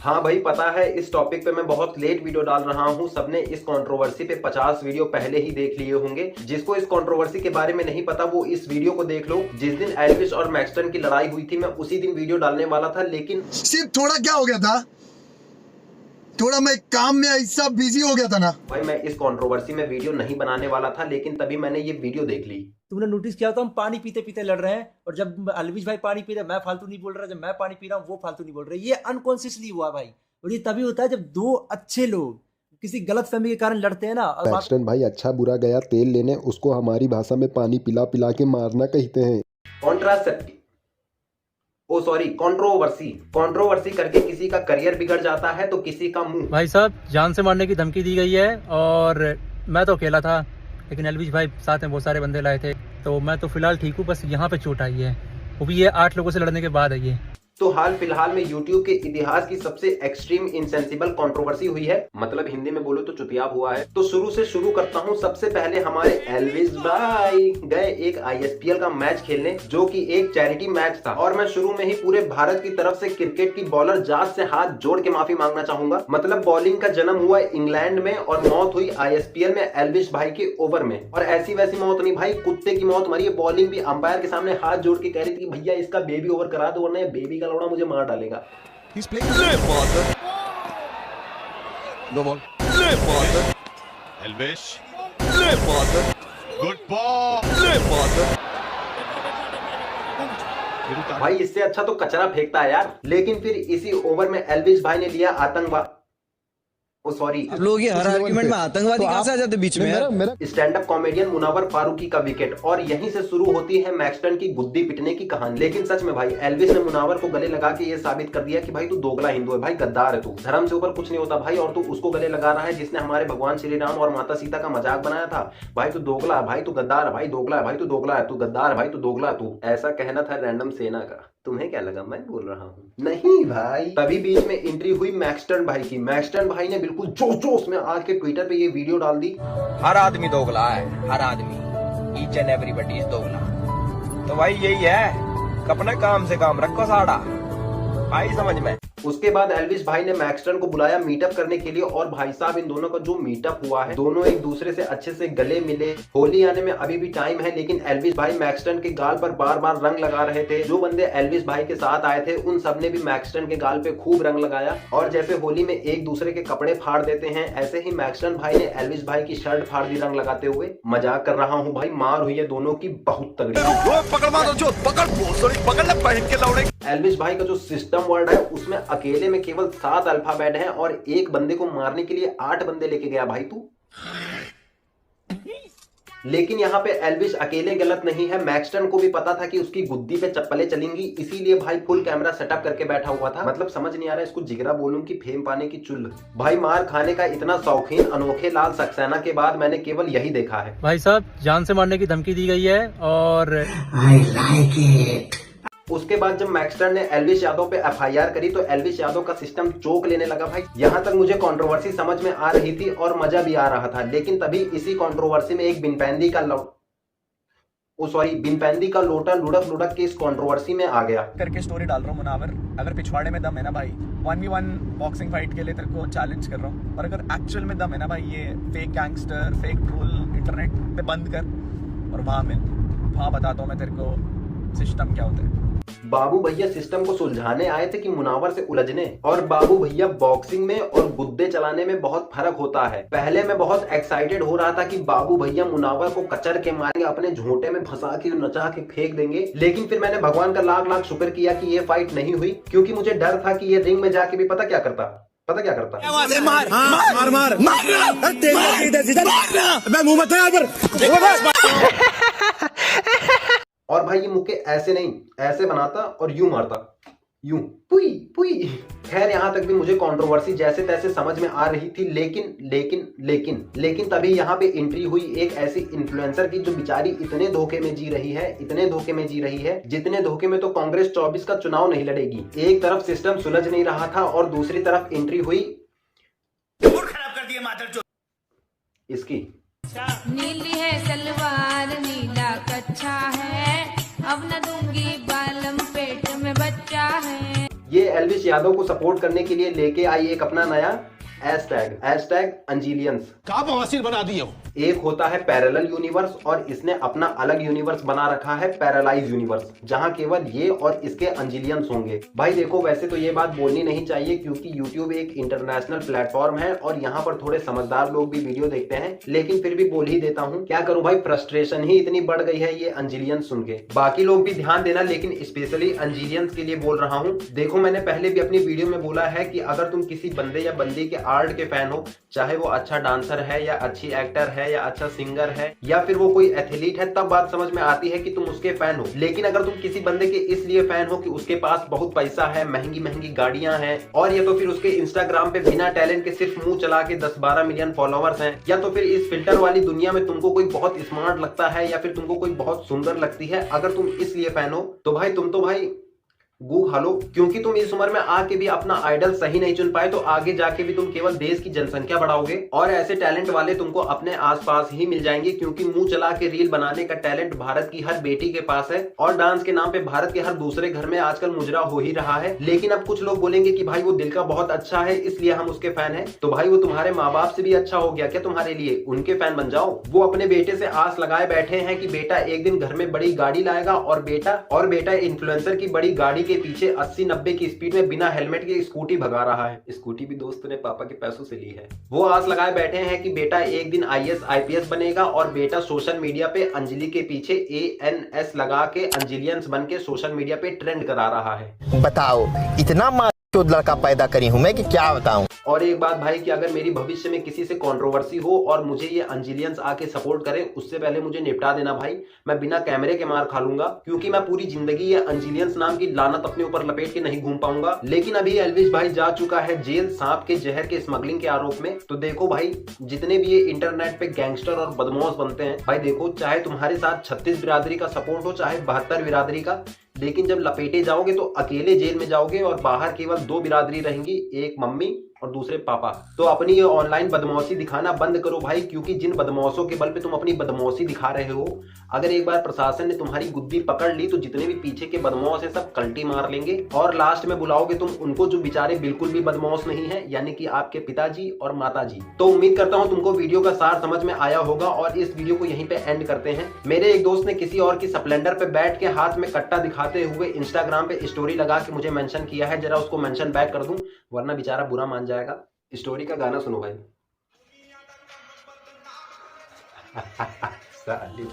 हाँ भाई, पता है इस टॉपिक पे मैं बहुत लेट वीडियो डाल रहा हूँ। सबने इस कंट्रोवर्सी पे 50 वीडियो पहले ही देख लिए होंगे। जिसको इस कंट्रोवर्सी के बारे में नहीं पता वो इस वीडियो को देख लो। जिस दिन एल्विस और मैक्सटन की लड़ाई हुई थी मैं उसी दिन वीडियो डालने वाला था, लेकिन सिर्फ थोड़ा क्या हो गया था, थोड़ा मैं काम में ऐसा बिजी हो गया था ना भाई। मैं इस कंट्रोवर्सी में वीडियो नहीं बनाने वाला था, लेकिन तभी मैंने ये वीडियो देख ली। तुमने नोटिस किया तो हम पानी पीते पीते लड़ रहे हैं, और जब अलविश भाई पानी पी रहे मैं फालतू नहीं बोल रहा, जब मैं पानी पी रहा हूँ वो फालतू नहीं बोल रहे। ये अनकॉन्शियसली हुआ भाई, और ये तभी होता है जब दो अच्छे लोग किसी गलत फहमी के कारण लड़ते हैं ना। और मैक्सटन भाई अच्छा बुरा गया तेल लेने, उसको हमारी भाषा में पानी पिला पिला के मारना कहते हैं। कॉन्ट्रासेप्टिव कंट्रोवर्सी करके किसी का करियर बिगड़ जाता है तो किसी का मुंह। भाई साहब जान से मारने की धमकी दी गई है, और मैं तो अकेला था, लेकिन अलविश भाई साथ में बहुत सारे बंदे लाए थे, तो मैं तो फिलहाल ठीक हूँ। बस यहाँ पे चोट आई है, वो भी ये 8 लोगों से लड़ने के बाद आई है। तो हाल फिलहाल में YouTube के इतिहास की सबसे एक्सट्रीम इनसेंसिबल कंट्रोवर्सी हुई है, मतलब हिंदी में बोलो तो चुतियाब हुआ है। तो शुरू से शुरू करता हूँ। सबसे पहले हमारे एल्विस भाई गए एक ISPL का मैच खेलने, जो कि एक चैरिटी मैच था। और मैं शुरू में ही पूरे भारत की तरफ से क्रिकेट की बॉलर जात से हाथ जोड़ के माफी मांगना चाहूंगा। मतलब बॉलिंग का जन्म हुआ इंग्लैंड में और मौत हुई ISPL में एल्विस भाई के ओवर में। और ऐसी वैसी मौत नहीं भाई, कुत्ते की मौत मरी है। बॉलिंग भी अंपायर के सामने हाथ जोड़ के कह रही थी कि भैया इसका बेबी ओवर करा दो, वरना बेबी का लौड़ा मुझे मार डालेगा। भाई इससे अच्छा तो कचरा फेंकता है यार। लेकिन फिर इसी ओवर में एल्विस भाई ने लिया आतंकवाद, लोग ये हर आर्गुमेंट में आतंकवादी कहां से आ जाते बीच में यार। Stand up comedian Munawar Faruqui का विकेट, और यहीं से शुरू होती है मैक्सटन की गुद्दी पिटने की कहानी। लेकिन सच में भाई एल्विस ने मुनव्वर को गले लगा के ये साबित कर दिया कि भाई तू दोगला हिंदू है, भाई गद्दार है तू, धर्म से ऊपर कुछ नहीं होता भाई। और तू उसको गले लगा रहा है जिसने हमारे भगवान श्री राम और माता सीता का मजाक बनाया था। भाई तू दोगला है, भाई तू गद्दार है, भाई दोगला है, भाई तू दोगला है, तू गद्दार है, भाई तू दोगला है तू। ऐसा कहना था रैंडम सेना का। तुम्हें क्या लगा मैं बोल रहा हूँ? नहीं भाई। तभी बीच में एंट्री हुई मैक्सटन भाई की। मैक्सटन भाई ने बिल्कुल जोश में आके ट्विटर पे ये वीडियो डाल दी। हर आदमी दोगला है, हर आदमी, ईच एंड एवरीबॉडी इज दोगला। तो भाई यही है, अपने काम से काम रखो साड़ा भाई, समझ में। उसके बाद एल्विस भाई ने मैक्सटन को बुलाया मीटअप करने के लिए, और भाई साहब इन दोनों का जो मीटअप हुआ है, दोनों एक दूसरे से अच्छे से गले मिले। होली आने में अभी भी टाइम है, लेकिन एल्विस भाई मैक्सटन के गाल पर बार बार रंग लगा रहे थे। जो बंदे एल्विस भाई के साथ आए थे उन सबने भी मैक्सटन के गाल पे खूब रंग लगाया। और जैसे होली में एक दूसरे के कपड़े फाड़ देते हैं, ऐसे ही मैक्सटन भाई ने एल्विस भाई की शर्ट फाड़ दी रंग लगाते हुए। मजाक कर रहा हूँ भाई, मार हुई है दोनों की बहुत तगड़ी। एल्विस भाई का जो सिस्टम वर्ड है उसमें अकेले में केवल 7 अल्फाबेट हैं, और एक बंदे को मारने के लिए 8 बंदे लेके गया भाई तू। लेकिन यहाँ पे एल्विस अकेले गलत नहीं है। मैक्सटन को भी पता था कि उसकी गुद्दी पे चप्पलें चलेंगी, इसीलिए भाई फुल कैमरा सेटअप करके बैठा हुआ था। मतलब समझ नहीं आ रहा इसको जिगरा बोलूं कि फेम पाने की चुल। भाई मार खाने का इतना शौकीन अनोखे लाल सक्सेना के बाद मैंने केवल यही देखा है। भाई साहब जान से मारने की धमकी दी गई है, और उसके बाद जब मैक्सटन ने एल्विस यादव पे FIR करी तो एल्विस यादव का सिस्टम चोक लेने लगा भाई। यहाँ तक मुझे कंट्रोवर्सी समझ में आ रही थी और मजा भी आ रहा था, लेकिन तभी इसी कंट्रोवर्सी में एक बिनपैंदी का लोटा लुढ़क के इस कंट्रोवर्सी में आ गया। करके स्टोरी डाल रहा हूँ मुनावर, अगर पिछवाड़े में दम है ना भाई, 1v1 बॉक्सिंग फाइट के लिए तेरे को चैलेंज कर रहा हूँ, और अगर एक्चुअल में दम है ना भाई, ये fake gangster fake troll internet पे बंद कर और वहां मिल, वहां बताता हूँ मैं तेरे को सिस्टम क्या होता है। बाबू भैया सिस्टम को सुलझाने आए थे कि मुनावर से उलझने। और बाबू भैया बॉक्सिंग में और गुद्दे चलाने में बहुत फर्क होता है। पहले मैं बहुत एक्साइटेड हो रहा था कि बाबू भैया मुनावर को कचर के मारेंगे, अपने झोंटे में फंसा के नचा के फेंक देंगे। लेकिन फिर मैंने भगवान का लाख लाख शुक्र किया कि ये फाइट नहीं हुई, क्योंकि मुझे डर था कि ये रिंग में जाके भी पता क्या करता। और भाई ये मुक्के ऐसे नहीं, ऐसे बनाता और यूं मारता, यूं पुई पुई। खैर यहाँ तक भी मुझे कंट्रोवर्सी जैसे तैसे समझ में आ रही थी, लेकिन तभी यहाँ पे एंट्री हुई एक ऐसी इन्फ्लुएंसर की जो बेचारी इतने धोखे में जी रही है, जितने धोखे में तो कांग्रेस 24 का चुनाव नहीं लड़ेगी। एक तरफ सिस्टम सुलझ नहीं रहा था और दूसरी तरफ एंट्री हुई खराब कर दिया मादरचोद इसकी। नीली है सलवार नीला कच्छा है, अब न दूंगी बालम पेट में बच्चा है। ये एल्विश यादव को सपोर्ट करने के लिए लेके आई एक अपना नया हैशटैग अंजिलियंस। का बवासीर बना दिए हो। एक होता है पैरेलल यूनिवर्स और इसने अपना अलग यूनिवर्स बना रखा है पैरालाइज यूनिवर्स, जहां केवल ये और इसके अंजिलियंस होंगे। भाई देखो, वैसे तो ये बात बोलनी नहीं चाहिए क्योंकि यूट्यूब एक इंटरनेशनल प्लेटफॉर्म है और यहाँ पर थोड़े समझदार लोग भी वीडियो देखते हैं, लेकिन फिर भी बोल ही देता हूँ। क्या करूँ भाई, फ्रस्ट्रेशन ही इतनी बढ़ गई है ये अंजिलियंस सुन के। बाकी लोग भी ध्यान देना, लेकिन स्पेशली अंजिलियंस के लिए बोल रहा हूँ। देखो, मैंने पहले भी अपनी वीडियो में बोला है कि अगर तुम किसी बंदे या बंदी के आर्ट के फैन हो, चाहे वो अच्छा डांसर है या अच्छी एक्टर है या अच्छा सिंगर है या फिर वो कोई एथलीट है, तब बात समझ में आती है कि तुम उसके फैन हो। लेकिन अगर तुम किसी बंदे के इसलिए फैन हो कि उसके पास बहुत पैसा है, महंगी महंगी गाड़ियां हैं, और या तो फिर उसके इंस्टाग्राम पे बिना टैलेंट के सिर्फ मुंह चला के 10-12 मिलियन फॉलोअर्स हैं, या तो फिर इस फिल्टर वाली दुनिया में तुमको कोई बहुत स्मार्ट लगता है या फिर तुमको कोई बहुत सुंदर लगती है, अगर तुम इसलिए फैन हो तो भाई तुम तो भाई गू खा लो। क्योंकि तुम इस उम्र में आके भी अपना आइडल सही नहीं चुन पाए तो आगे जाके भी तुम केवल देश की जनसंख्या बढ़ाओगे, और ऐसे टैलेंट वाले तुमको अपने आसपास ही मिल जाएंगे। क्योंकि मुंह चला के रील बनाने का टैलेंट भारत की हर बेटी के पास है और डांस के नाम पे भारत के हर दूसरे घर में आजकल मुजरा हो ही रहा है। लेकिन अब कुछ लोग बोलेंगे कि भाई वो दिल का बहुत अच्छा है इसलिए हम उसके फैन है। तो भाई वो तुम्हारे माँ बाप से भी अच्छा हो गया क्या तुम्हारे लिए? उनके फैन बन जाओ। वो अपने बेटे से आस लगाए बैठे हैं कि बेटा एक दिन घर में बड़ी गाड़ी लाएगा, और बेटा इन्फ्लुएंसर की बड़ी गाड़ी के पीछे 80-90 की स्पीड में बिना हेलमेट के स्कूटी भगा रहा है। स्कूटी भी दोस्त ने पापा के पैसों से ली है। वो आस लगाए बैठे हैं कि बेटा एक दिन IAS IPS बनेगा, और बेटा सोशल मीडिया पे अंजलि के पीछे ANS लगा के अंजिलियंस बन के सोशल मीडिया पे ट्रेंड करा रहा है। बताओ, इतना लड़का पैदा करी हूं मैं कि क्या बताऊं। और एक बात भाई, कि अगर मेरी भविष्य में किसी से कंट्रोवर्सी हो और मुझे ये अंजिलियंस आके सपोर्ट करे, उससे पहले मुझे निपटा देना भाई। मैं बिना कैमरे के मार खा लूंगा, क्योंकि मैं पूरी जिंदगी ये अंजिलियंस नाम की लानत अपने ऊपर लपेट के नहीं घूम पाऊंगा। लेकिन अभी एल्विश भाई जा चुका है जेल सांप के जहर के स्मगलिंग के आरोप में। तो देखो भाई, जितने भी ये इंटरनेट पे गैंगस्टर और बदमाश बनते हैं भाई, देखो चाहे तुम्हारे साथ 36 बिरादरी का सपोर्ट हो चाहे 72 बिरादरी का, लेकिन जब लपेटे जाओगे तो अकेले जेल में जाओगे और बाहर केवल 2 बिरादरी रहेंगी, एक मम्मी और दूसरे पापा। तो अपनी ये ऑनलाइन बदमाशी दिखाना बंद करो भाई, क्योंकि जिन बदमाशों के बल पे तुम अपनी बदमाशी दिखा रहे हो, अगर एक बार प्रशासन ने तुम्हारी गुद्दी पकड़ ली तो जितने भी पीछे के बदमाश है सब कल्टी मार लेंगे, और लास्ट में बुलाओगे तुम उनको जो बेचारे बिल्कुल भी बदमाश नहीं है, यानी कि आपके पिताजी और माताजी। तो उम्मीद करता हूँ तुमको वीडियो का सार समझ में आया होगा, और इस वीडियो को यहीं पे एंड करते हैं। मेरे एक दोस्त ने किसी और की स्प्लेंडर पे बैठ के हाथ में कट्टा दिखाते हुए इंस्टाग्राम पे स्टोरी लगा के मुझे मेंशन किया है, जरा उसको मेंशन बैक कर दूं, वरना बेचारा बुरा मान जाएगा। स्टोरी का गाना सुनो भाई। साली